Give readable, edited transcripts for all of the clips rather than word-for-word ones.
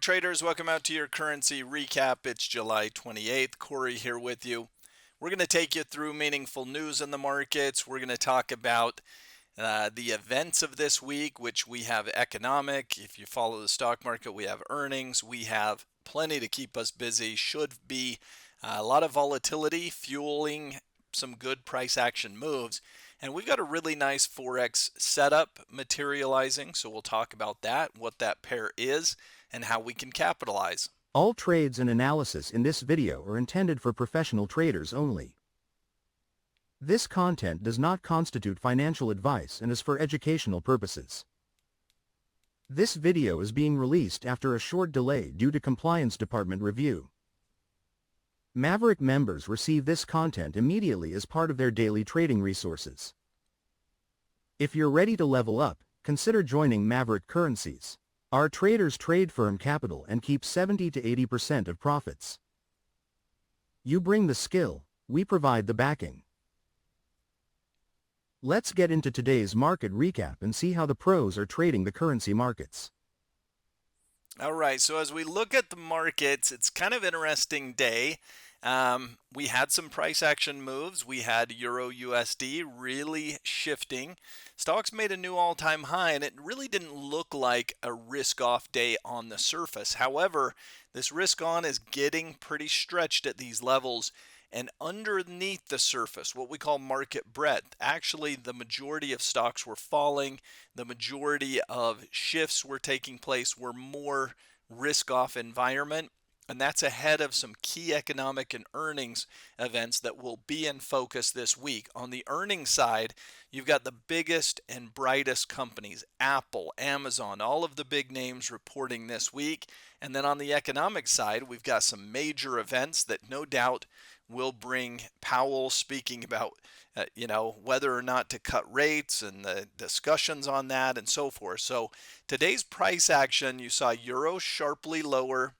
traders, welcome out to your currency recap. It's July 28th. Corey here with you. We're going to take you through meaningful news in the markets. We're going to talk about the events of this week, which we have economic. If you follow the stock market, we have earnings. We have plenty to keep us busy. Should be a lot of volatility fueling some good price action moves. And we've got a really nice Forex setup materializing. So we'll talk about that, what that pair is, and how we can capitalize. All trades and analysis in this video are intended for professional traders only. This content does not constitute financial advice and is for educational purposes. This video is being released after a short delay due to Compliance Department review. Maverick members receive this content immediately as part of their daily trading resources. If you're ready to level up, consider joining Maverick Currencies. Our traders trade firm capital and keep 70 to 80% of profits. You bring the skill, we provide the backing. Let's get into today's market recap and see how the pros are trading the currency markets. All right, so as we look at the markets, it's kind of an interesting day. We had some price action moves. We had Euro USD really shifting. Stocks made a new all-time high, and it really didn't look like a risk-off day on the surface. However, this risk-on is getting pretty stretched at these levels. And underneath the surface, what we call market breadth, actually the majority of stocks were falling. The majority of shifts were taking place, were more risk-off environment. And that's ahead of some key economic and earnings events that will be in focus this week. On the earnings side, you've got the biggest and brightest companies, Apple, Amazon, all of the big names reporting this week. And then on the economic side, we've got some major events that no doubt will bring Powell speaking about whether or not to cut rates and the discussions on that and so forth. So today's price action, you saw Euro sharply lower.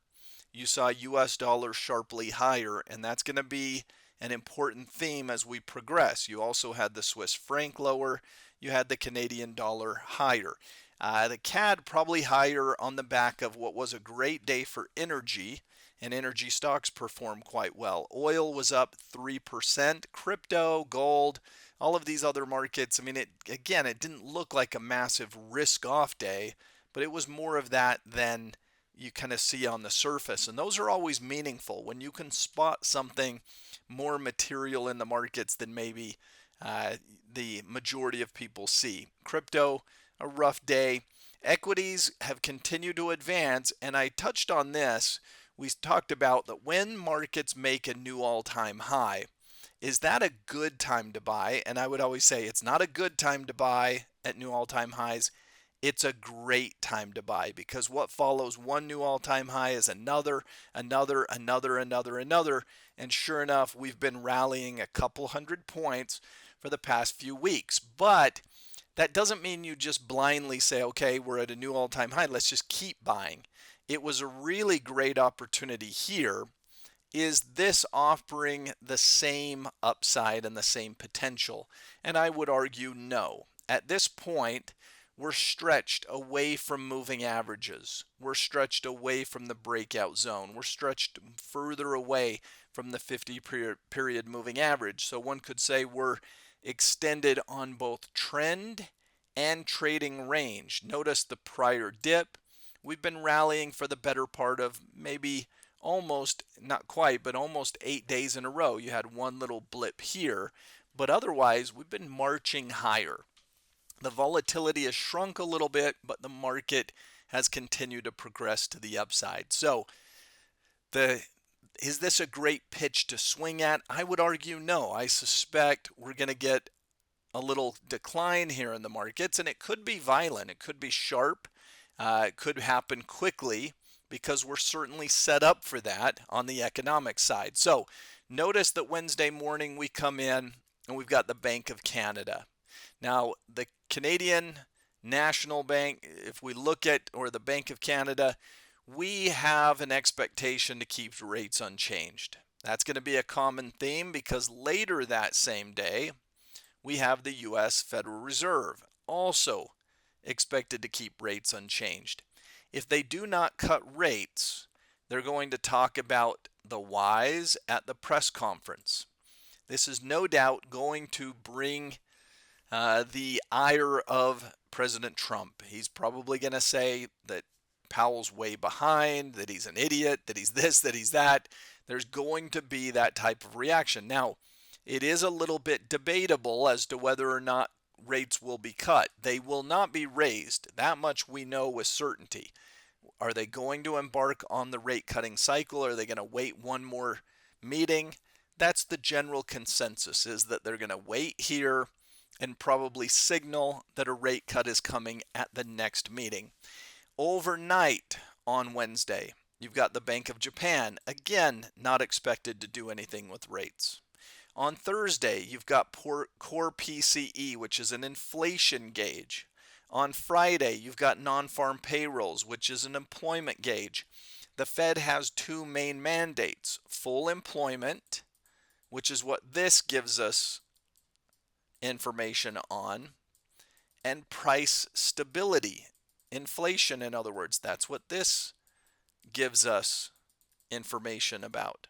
You saw US dollar sharply higher, and that's going to be an important theme as we progress. You also had the Swiss franc lower. You had the Canadian dollar higher. The CAD probably higher on the back of what was a great day for energy, and energy stocks performed quite well. Oil was up 3%. Crypto, gold, all of these other markets, it didn't look like a massive risk-off day, but it was more of that than you kind of see on the surface. And those are always meaningful when you can spot something more material in the markets than maybe the majority of people see. Crypto, a rough day. Equities have continued to advance, and I touched on this. We talked about that when markets make a new all-time high, is that a good time to buy? And I would always say it's not a good time to buy at new all-time highs. It's a great time to buy because what follows one new all-time high is another, and sure enough, we've been rallying a couple hundred points for the past few weeks. But that doesn't mean you just blindly say, okay, we're at a new all-time high, let's just keep buying. It was a really great opportunity here. Is this offering the same upside and the same potential? And I would argue no. At this point, we're stretched away from moving averages. We're stretched away from the breakout zone. We're stretched further away from the 50-period moving average. So one could say we're extended on both trend and trading range. Notice the prior dip. We've been rallying for the better part of maybe almost, not quite, but almost 8 days in a row. You had one little blip here, but otherwise we've been marching higher. The volatility has shrunk a little bit, but the market has continued to progress to the upside. So is this a great pitch to swing at? I would argue no. I suspect we're going to get a little decline here in the markets, and it could be violent. It could be sharp. It could happen quickly because we're certainly set up for that on the economic side. So notice that Wednesday morning we come in and we've got the Bank of Canada. Now, the Canadian National Bank, if we look at, or the Bank of Canada, we have an expectation to keep rates unchanged. That's going to be a common theme because later that same day, we have the U.S. Federal Reserve also expected to keep rates unchanged. If they do not cut rates, they're going to talk about the whys at the press conference. This is no doubt going to bring the ire of President Trump. He's probably going to say that Powell's way behind, that he's an idiot, that he's this, that he's that. There's going to be that type of reaction. Now, it is a little bit debatable as to whether or not rates will be cut. They will not be raised. That much we know with certainty. Are they going to embark on the rate cutting cycle? Are they going to wait one more meeting? That's the general consensus, is that they're going to wait here and probably signal that a rate cut is coming at the next meeting. Overnight on Wednesday, you've got the Bank of Japan, again, not expected to do anything with rates. On Thursday, you've got core PCE, which is an inflation gauge. On Friday, you've got non-farm payrolls, which is an employment gauge. The Fed has two main mandates: full employment, which is what this gives us information on, and price stability. Inflation, in other words, that's what this gives us information about.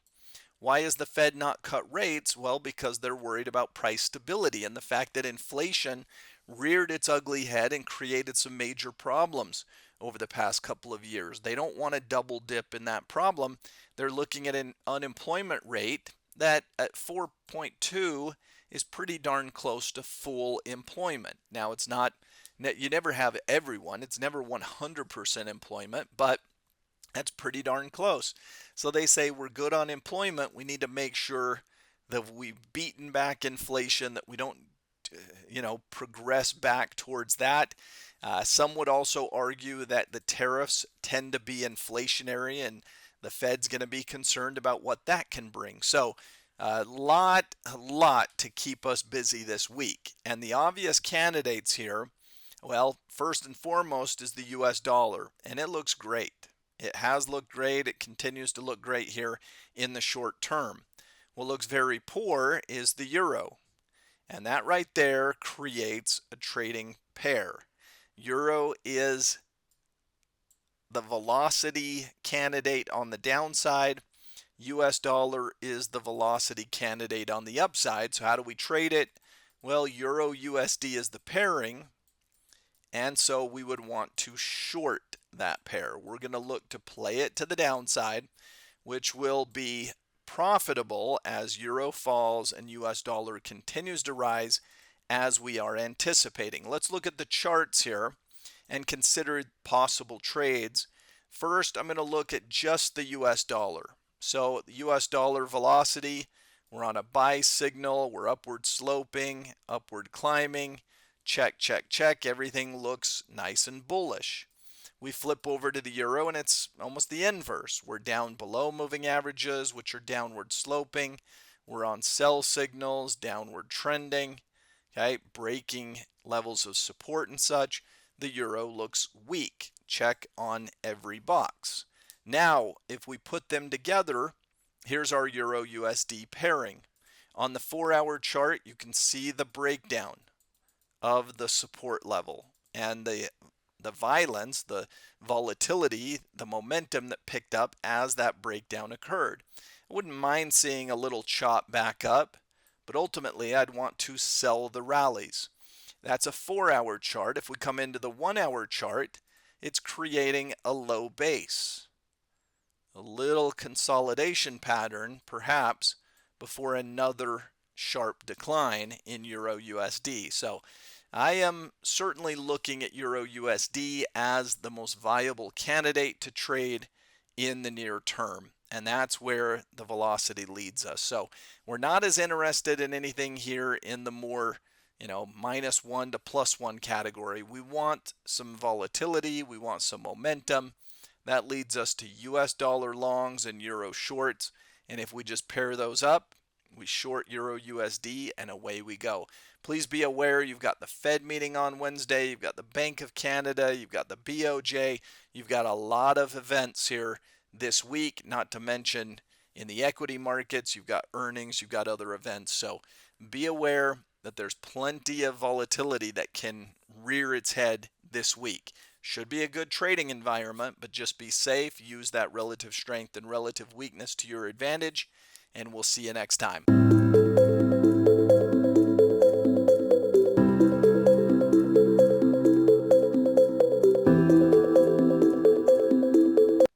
Why has the Fed not cut rates? Well, because they're worried about price stability and the fact that inflation reared its ugly head and created some major problems over the past couple of years. They don't want to double dip in that problem. They're looking at an unemployment rate that at 4.2 is pretty darn close to full employment. Now, it's not, you never have everyone, it's never 100% employment, but that's pretty darn close. So they say we're good on employment. We need to make sure that we've beaten back inflation, that we don't, progress back towards that. Some would also argue that the tariffs tend to be inflationary, and the Fed's going to be concerned about what that can bring. So a lot to keep us busy this week. And the obvious candidates here, well, first and foremost is the US dollar, and it looks great. It has looked great. It continues to look great here in the short term. What looks very poor is the euro. And that right there creates a trading pair. Euro is the velocity candidate on the downside. US dollar is the velocity candidate on the upside. So how do we trade it? Well, Euro USD is the pairing. And so we would want to short that pair. We're going to look to play it to the downside, which will be profitable as euro falls and US dollar continues to rise as we are anticipating. Let's look at the charts here and consider possible trades. First, I'm going to look at just the US dollar. So the US dollar velocity, we're on a buy signal, we're upward sloping, upward climbing. Check, check, check. Everything looks nice and bullish. We flip over to the euro and it's almost the inverse. We're down below moving averages, which are downward sloping. We're on sell signals, downward trending, okay, breaking levels of support and such. The euro looks weak. Check on every box. Now, if we put them together, here's our euro USD pairing. On the 4-hour chart, you can see the breakdown of the support level and the violence, the volatility, the momentum that picked up as that breakdown occurred. I wouldn't mind seeing a little chop back up, but ultimately I'd want to sell the rallies. That's a 4-hour chart. If we come into the 1-hour chart, it's creating a low base. A little consolidation pattern, perhaps, before another sharp decline in Euro USD. So I am certainly looking at Euro USD as the most viable candidate to trade in the near term. And that's where the velocity leads us. So we're not as interested in anything here in the more, -1 to +1 category. We want some volatility. We want some momentum. That leads us to US dollar longs and euro shorts. And if we just pair those up, we short Euro USD and away we go. Please be aware you've got the Fed meeting on Wednesday, you've got the Bank of Canada, you've got the BOJ, you've got a lot of events here this week, not to mention in the equity markets, you've got earnings, you've got other events. So be aware that there's plenty of volatility that can rear its head this week. Should be a good trading environment, but just be safe. Use that relative strength and relative weakness to your advantage, and we'll see you next time.